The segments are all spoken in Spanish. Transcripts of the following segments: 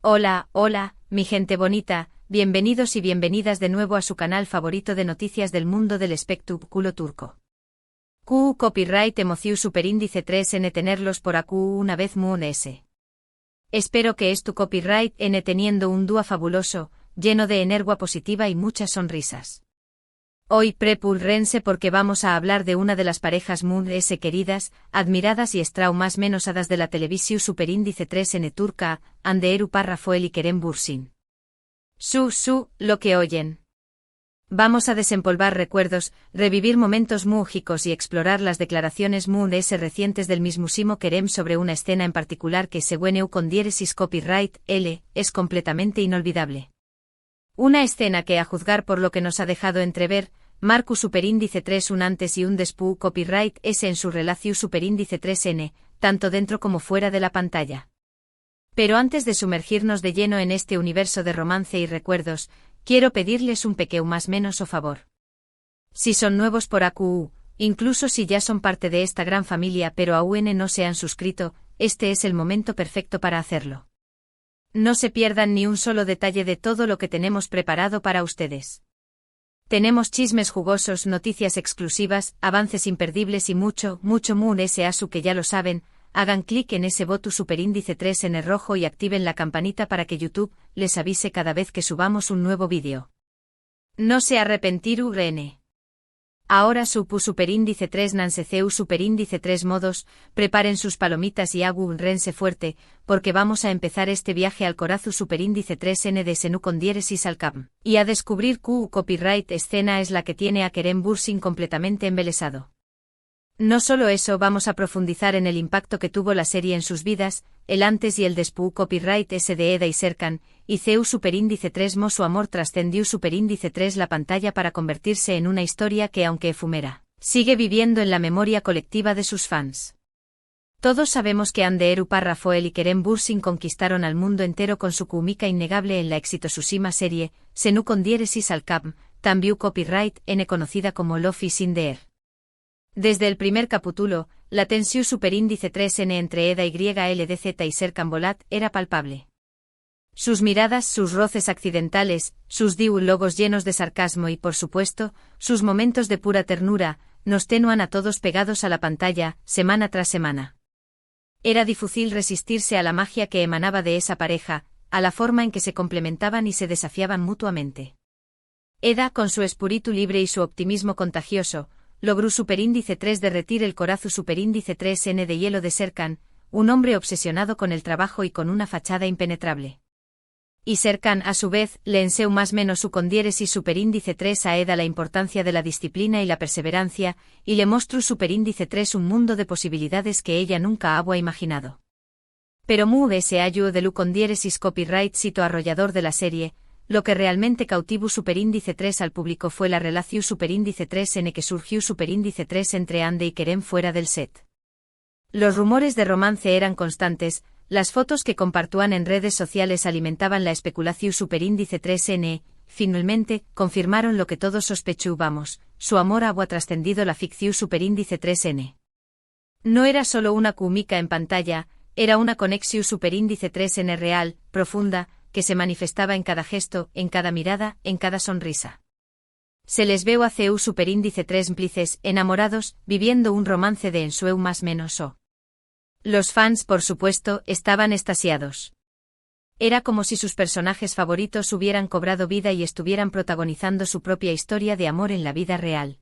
Hola, hola, mi gente bonita, bienvenidos y bienvenidas de nuevo a su canal favorito de noticias del mundo del espectáculo turco. Copyright Emociu Superíndice 3N tenerlos por AQ una vez Moon S. Espero que es tu copyright N teniendo un dúo fabuloso, lleno de energía positiva y muchas sonrisas. Hoy prepúrense porque vamos a hablar de una de las parejas Moon S queridas, admiradas y más menos hadas de la televisión Superíndice 3N turca, Anderu Parrafoel y Kerem Bürsin. Lo que oyen. Vamos a desempolvar recuerdos, revivir momentos mágicos y explorar las declaraciones Moon S recientes del mismísimo Kerem sobre una escena en particular que según EU con diéresis copyright L, es completamente inolvidable. Una escena que a juzgar por lo que nos ha dejado entrever, marcó Superíndice 3 un antes y un después copyright S en su relación Superíndice 3N, tanto dentro como fuera de la pantalla. Pero antes de sumergirnos de lleno en este universo de romance y recuerdos, quiero pedirles un pequeño más menos o favor. Si son nuevos por AQU, incluso si ya son parte de esta gran familia pero aún no se han suscrito, este es el momento perfecto para hacerlo. No se pierdan ni un solo detalle de todo lo que tenemos preparado para ustedes. Tenemos chismes jugosos, noticias exclusivas, avances imperdibles y mucho Moon S que ya lo saben. Hagan clic en ese botón Superíndice 3 en el rojo y activen la campanita para que YouTube les avise cada vez que subamos un nuevo vídeo. No se arrepentir URN. Ahora Superíndice 3 Nanseceu Superíndice 3 modos, preparen sus palomitas y rense fuerte, porque vamos a empezar este viaje al corazón Superíndice 3N de Senu con diéresis al CAM, y a descubrir copyright escena es la que tiene a Kerem Bürsin completamente embelesado. No solo eso, vamos a profundizar en el impacto que tuvo la serie en sus vidas, el antes y el después copyright S de Eda y Serkan, y Ceu Superíndice 3 Mo su amor trascendió Superíndice 3 la pantalla para convertirse en una historia que aunque efumera, sigue viviendo en la memoria colectiva de sus fans. Todos sabemos que Anderu Parrafoel y Kerem Bürsin conquistaron al mundo entero con su cómica innegable en la exitosísima serie, Senu con diéresis al CAM, también copyright N conocida como Love is in the Air. Desde el primer capítulo, la tensión Superíndice 3N entre Eda y LDZ y Serkan Bolat era palpable. Sus miradas, sus roces accidentales, sus diálogos llenos de sarcasmo y, por supuesto, sus momentos de pura ternura, nos tenían a todos pegados a la pantalla, semana tras semana. Era difícil resistirse a la magia que emanaba de esa pareja, a la forma en que se complementaban y se desafiaban mutuamente. Eda, con su espíritu libre y su optimismo contagioso, logró Superíndice 3 derretir el corazón Superíndice 3N de hielo de Serkan, un hombre obsesionado con el trabajo y con una fachada impenetrable. Y Serkan, a su vez, le enseñó más menos su con diéresis Superíndice 3 a Eda la importancia de la disciplina y la perseverancia, y le mostró Superíndice 3 un mundo de posibilidades que ella nunca había imaginado. Pero Moon S ayudó de lu con diéresis copyright sito arrollador de la serie. Lo que realmente cautivó Superíndice 3 al público fue la relación Superíndice 3N que surgió Superíndice 3 entre Ande y Kerem fuera del set. Los rumores de romance eran constantes, las fotos que compartían en redes sociales alimentaban la especulación Superíndice 3N, finalmente, confirmaron lo que todos sospechábamos, su amor había trascendido la ficción Superíndice 3N. No era solo una cómica en pantalla, era una conexión Superíndice 3N real, profunda, que se manifestaba en cada gesto, en cada mirada, en cada sonrisa. Se les veo a Ceu Superíndice 3 cómplices, enamorados, viviendo un romance de ensueu más menos o. Los fans, por supuesto, estaban extasiados. Era como si sus personajes favoritos hubieran cobrado vida y estuvieran protagonizando su propia historia de amor en la vida real.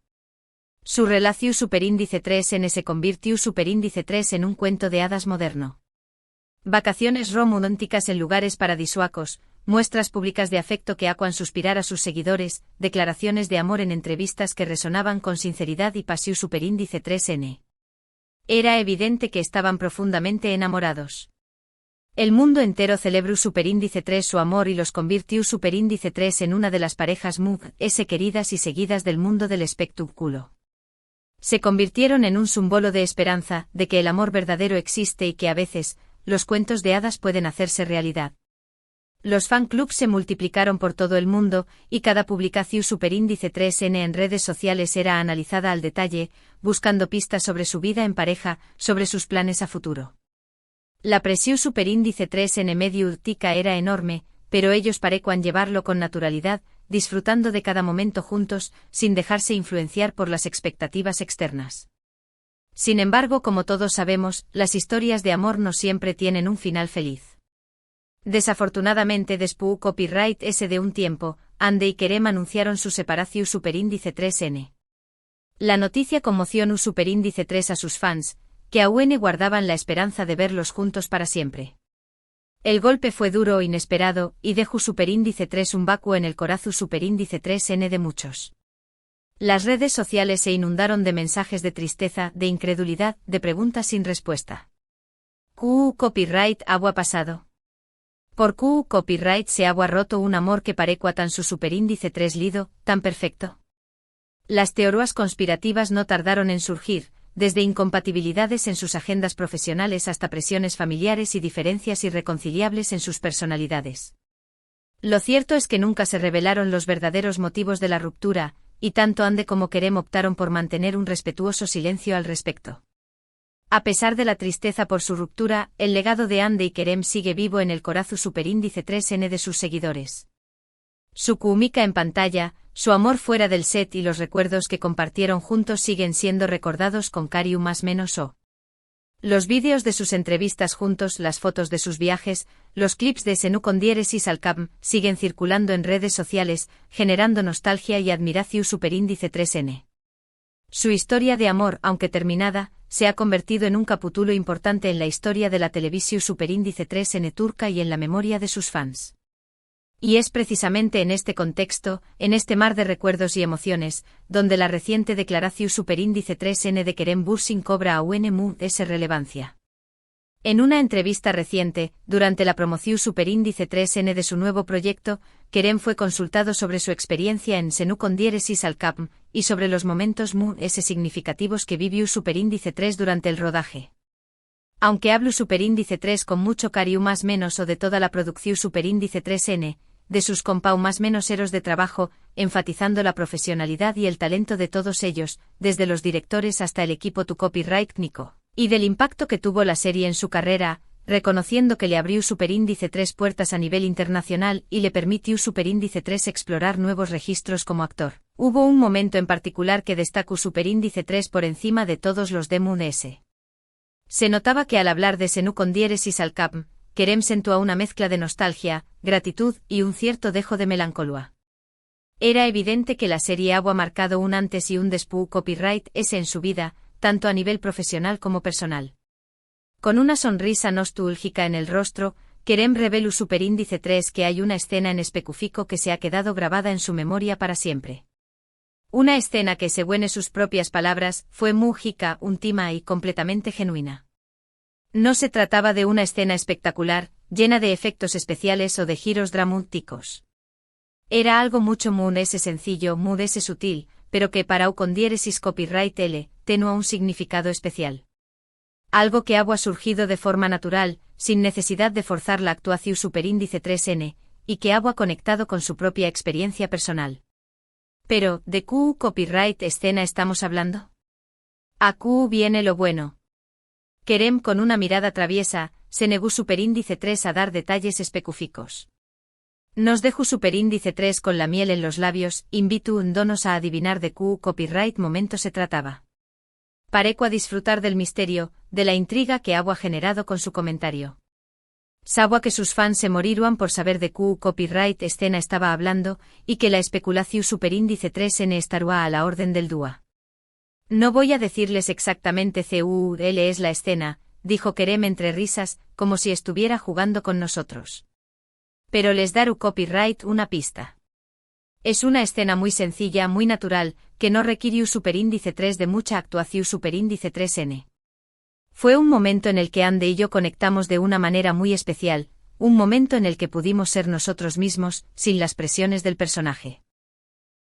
Su relación Superíndice 3N se convirtió Superíndice 3 en un cuento de hadas moderno. Vacaciones románticas en lugares paradisíacos, muestras públicas de afecto que hacuan suspirar a sus seguidores, declaraciones de amor en entrevistas que resonaban con sinceridad y pasión Superíndice 3N. Era evidente que estaban profundamente enamorados. El mundo entero celebró Superíndice 3 su amor y los convirtió Superíndice 3 en una de las parejas Moon S queridas y seguidas del mundo del espectáculo. Se convirtieron en un símbolo de esperanza, de que el amor verdadero existe y que a veces, los cuentos de hadas pueden hacerse realidad. Los fan clubs se multiplicaron por todo el mundo, y cada publicación Superíndice 3N en redes sociales era analizada al detalle, buscando pistas sobre su vida en pareja, sobre sus planes a futuro. La presión superíndice 3N medio urtica era enorme, pero ellos parecían llevarlo con naturalidad, disfrutando de cada momento juntos, sin dejarse influenciar por las expectativas externas. Sin embargo, como todos sabemos, las historias de amor no siempre tienen un final feliz. Desafortunadamente, después copyright ese de un tiempo, Ande y Kerem anunciaron su separación superíndice 3N. La noticia conmocionó superíndice 3 a sus fans, que aún guardaban la esperanza de verlos juntos para siempre. El golpe fue duro e inesperado, y dejó superíndice 3 un vacuo en el corazón superíndice 3N de muchos. Las redes sociales se inundaron de mensajes de tristeza, de incredulidad, de preguntas sin respuesta. Copyright agua pasado. Por copyright se agua roto un amor que parecua tan su superíndice 3 lido, tan perfecto. Las teorías conspirativas no tardaron en surgir, desde incompatibilidades en sus agendas profesionales hasta presiones familiares y diferencias irreconciliables en sus personalidades. Lo cierto es que nunca se revelaron los verdaderos motivos de la ruptura, y tanto Ande como Kerem optaron por mantener un respetuoso silencio al respecto. A pesar de la tristeza por su ruptura, el legado de Ande y Kerem sigue vivo en el corazón superíndice 3N de sus seguidores. Su química en pantalla, su amor fuera del set y los recuerdos que compartieron juntos siguen siendo recordados con cariño más menos o. Los vídeos de sus entrevistas juntos, las fotos de sus viajes, los clips de Senú con diéresis al cap siguen circulando en redes sociales, generando nostalgia y admiración superíndice 3N. Su historia de amor, aunque terminada, se ha convertido en un capítulo importante en la historia de la televisión superíndice 3N turca y en la memoria de sus fans. Y es precisamente en este contexto, en este mar de recuerdos y emociones, donde la reciente declaración superíndice 3N de Kerem Bürsin cobra aún esa relevancia. En una entrevista reciente, durante la promoción superíndice 3N de su nuevo proyecto, Kerem fue consultado sobre su experiencia en Senú con diéresis al cap y sobre los momentos significativos que vivió superíndice 3 durante el rodaje. Aunque hablo superíndice 3 con mucho cariño más menos o de toda la producción superíndice 3N, de sus compau más menos eros de trabajo, enfatizando la profesionalidad y el talento de todos ellos, desde los directores hasta el equipo tu copyright técnico, y del impacto que tuvo la serie en su carrera, reconociendo que le abrió superíndice 3 puertas a nivel internacional y le permitió superíndice 3 explorar nuevos registros como actor. Hubo un momento en particular que destacó superíndice 3 por encima de todos los de Moon S. Se notaba que al hablar de Senú con diéresis al cap, Kerem sentía una mezcla de nostalgia, gratitud y un cierto dejo de melancolía. Era evidente que la serie había marcado un antes y un después copyright ese en su vida, tanto a nivel profesional como personal. Con una sonrisa nostálgica en el rostro, Kerem reveló superíndice 3 que hay una escena en específico que se ha quedado grabada en su memoria para siempre. Una escena que, según sus propias palabras, fue mágica, íntima y completamente genuina. No se trataba de una escena espectacular, llena de efectos especiales o de giros dramáticos. Era algo mucho ese sencillo, ese sutil, pero que para con diéresis copyright L, tenía un significado especial. Algo que había surgido de forma natural, sin necesidad de forzar la actuación superíndice 3N, y que había conectado con su propia experiencia personal. Pero, ¿de qué copyright escena estamos hablando? Aquí viene lo bueno. Kerem, con una mirada traviesa, se negó superíndice 3 a dar detalles específicos. Nos dejó superíndice 3 con la miel en los labios, invito donos a adivinar de qué copyright momento se trataba. Pareco a disfrutar del misterio, de la intriga que había generado con su comentario. Sabía que sus fans se morirían por saber de qué copyright escena estaba hablando, y que la especulación superíndice 3N estaría a la orden del día. No voy a decirles exactamente cuál es la escena, dijo Kerem entre risas, como si estuviera jugando con nosotros. Pero les daré copyright una pista. Es una escena muy sencilla, muy natural, que no requiere superíndice 3 de mucha actuación superíndice 3N. Fue un momento en el que Ande y yo conectamos de una manera muy especial, un momento en el que pudimos ser nosotros mismos, sin las presiones del personaje.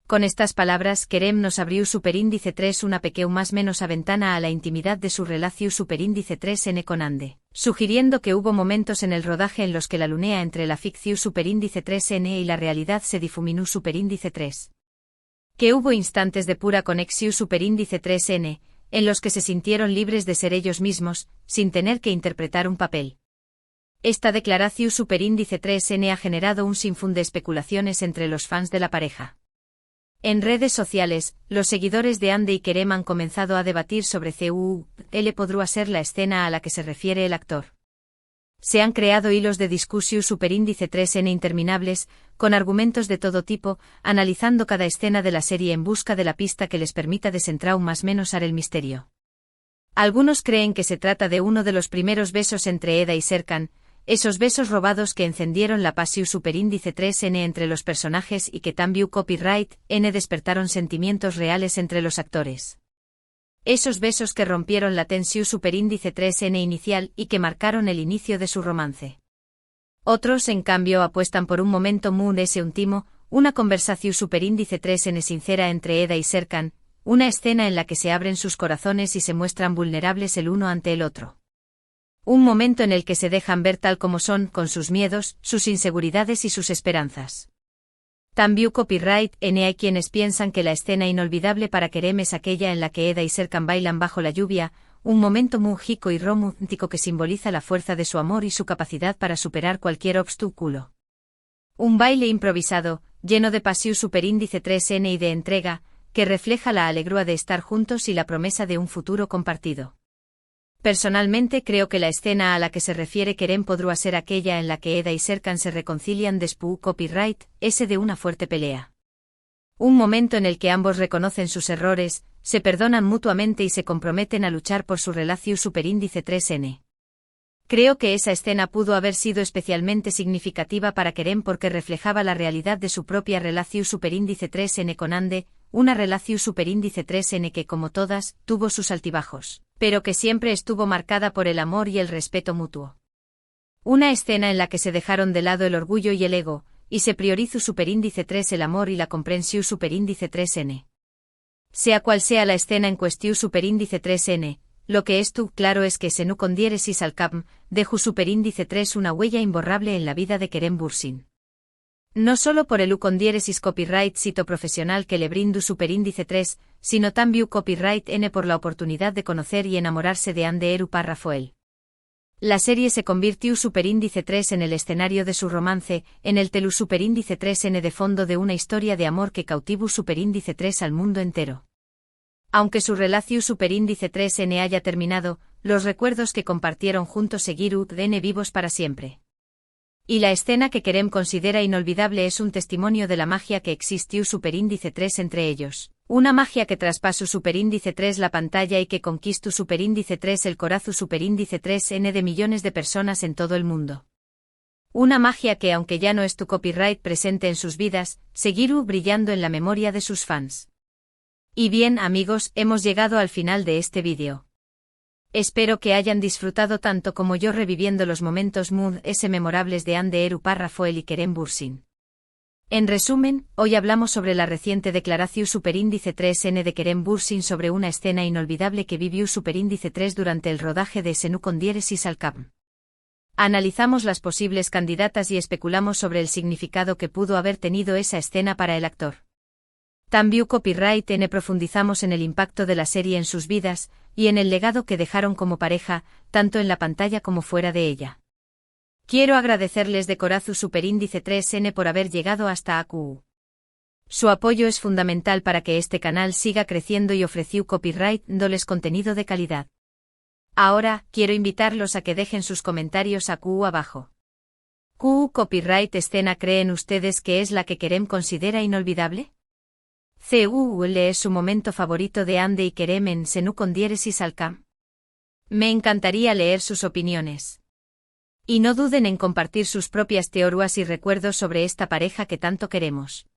Con estas palabras, Kerem nos abrió superíndice 3 una pequeña más menos a ventana a la intimidad de su relación superíndice 3N con Ande, sugiriendo que hubo momentos en el rodaje en los que la lunea entre la ficción superíndice 3N y la realidad se difuminó superíndice 3. Que hubo instantes de pura conexión superíndice 3N, en los que se sintieron libres de ser ellos mismos, sin tener que interpretar un papel. Esta declaración superíndice 3N ha generado un sinfín de especulaciones entre los fans de la pareja. En redes sociales, los seguidores de Ande y Kerem han comenzado a debatir sobre cuál podría ser la escena a la que se refiere el actor. Se han creado hilos de discusión superíndice 3N interminables, con argumentos de todo tipo, analizando cada escena de la serie en busca de la pista que les permita desentrar más menos el misterio. Algunos creen que se trata de uno de los primeros besos entre Eda y Serkan, esos besos robados que encendieron la pasión superíndice 3N entre los personajes y que también copyright N despertaron sentimientos reales entre los actores. Esos besos que rompieron la tensión superíndice 3N inicial y que marcaron el inicio de su romance. Otros, en cambio, apuestan por un momento muy íntimo, una conversación superíndice 3N sincera entre Eda y Serkan, una escena en la que se abren sus corazones y se muestran vulnerables el uno ante el otro. Un momento en el que se dejan ver tal como son, con sus miedos, sus inseguridades y sus esperanzas. También copyright N hay quienes piensan que la escena inolvidable para Kerem es aquella en la que Eda y Serkan bailan bajo la lluvia, un momento mágico y romántico que simboliza la fuerza de su amor y su capacidad para superar cualquier obstáculo. Un baile improvisado, lleno de pasión superíndice 3N y de entrega, que refleja la alegría de estar juntos y la promesa de un futuro compartido. Personalmente creo que la escena a la que se refiere Kerem podría ser aquella en la que Eda y Serkan se reconcilian después copyright ese de una fuerte pelea. Un momento en el que ambos reconocen sus errores, se perdonan mutuamente y se comprometen a luchar por su relación superíndice 3N. Creo que esa escena pudo haber sido especialmente significativa para Kerem porque reflejaba la realidad de su propia relación superíndice 3N con Ande, una relación superíndice 3N que, como todas, tuvo sus altibajos, pero que siempre estuvo marcada por el amor y el respeto mutuo. Una escena en la que se dejaron de lado el orgullo y el ego, y se priorizó superíndice 3 el amor y la comprensión superíndice 3N. Sea cual sea la escena en cuestión superíndice 3N, lo que es claro es que Senu con diéresis al cap, dejó superíndice 3 una huella imborrable en la vida de Kerem Bürsin. No solo por el con diéresis copyright sito profesional que le brindó superíndice 3, sino también copyright N por la oportunidad de conocer y enamorarse de Ande Eru Parrafoel. La serie se convirtió superíndice 3 en el escenario de su romance, en el telu superíndice 3N de fondo de una historia de amor que cautivó superíndice 3 al mundo entero. Aunque su relación superíndice 3N haya terminado, los recuerdos que compartieron juntos seguirán vivos para siempre. Y la escena que Kerem considera inolvidable es un testimonio de la magia que existió superíndice 3 entre ellos. Una magia que traspasó superíndice 3 la pantalla y que conquistó superíndice 3 el corazón superíndice 3N de millones de personas en todo el mundo. Una magia que, aunque ya no es tu copyright presente en sus vidas, seguirá brillando en la memoria de sus fans. Y bien, amigos, hemos llegado al final de este vídeo. Espero que hayan disfrutado tanto como yo reviviendo los momentos memorables de Ande Eru Parrafoel y Kerem Bürsin. En resumen, hoy hablamos sobre la reciente declaración superíndice 3N de Kerem Bürsin sobre una escena inolvidable que vivió superíndice 3 durante el rodaje de Senu con diéresis al cap. Analizamos las posibles candidatas y especulamos sobre el significado que pudo haber tenido esa escena para el actor. También copyright N profundizamos en el impacto de la serie en sus vidas, y en el legado que dejaron como pareja, tanto en la pantalla como fuera de ella. Quiero agradecerles de corazón superíndice 3N por haber llegado hasta AQ. Su apoyo es fundamental para que este canal siga creciendo y ofreció copyright dándoles contenido de calidad. Ahora, quiero invitarlos a que dejen sus comentarios AQ abajo. ¿Qué copyright escena creen ustedes que es la que Kerem considera inolvidable? ¿Cuál es su momento favorito de Ande y Kerem en Senu con diéresis al cap? Me encantaría leer sus opiniones. Y no duden en compartir sus propias teorías y recuerdos sobre esta pareja que tanto queremos.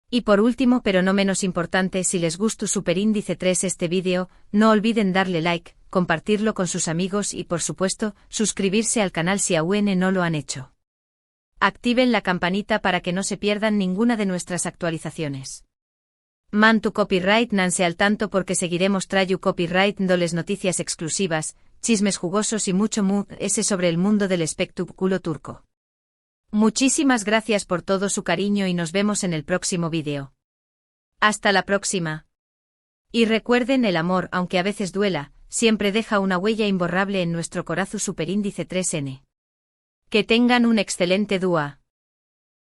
Y por último, pero no menos importante, si les gustó superíndice 3 este vídeo, no olviden darle like, compartirlo con sus amigos y por supuesto, suscribirse al canal si aún no lo han hecho. Activen la campanita para que no se pierdan ninguna de nuestras actualizaciones. Man tu copyright nanse al tanto porque seguiremos trayu copyright dándoles noticias exclusivas, chismes jugosos y mucho ese sobre el mundo del espectáculo turco. Muchísimas gracias por todo su cariño y nos vemos en el próximo vídeo. Hasta la próxima. Y recuerden, el amor, aunque a veces duela, siempre deja una huella imborrable en nuestro corazón superíndice 3N. Que tengan un excelente día.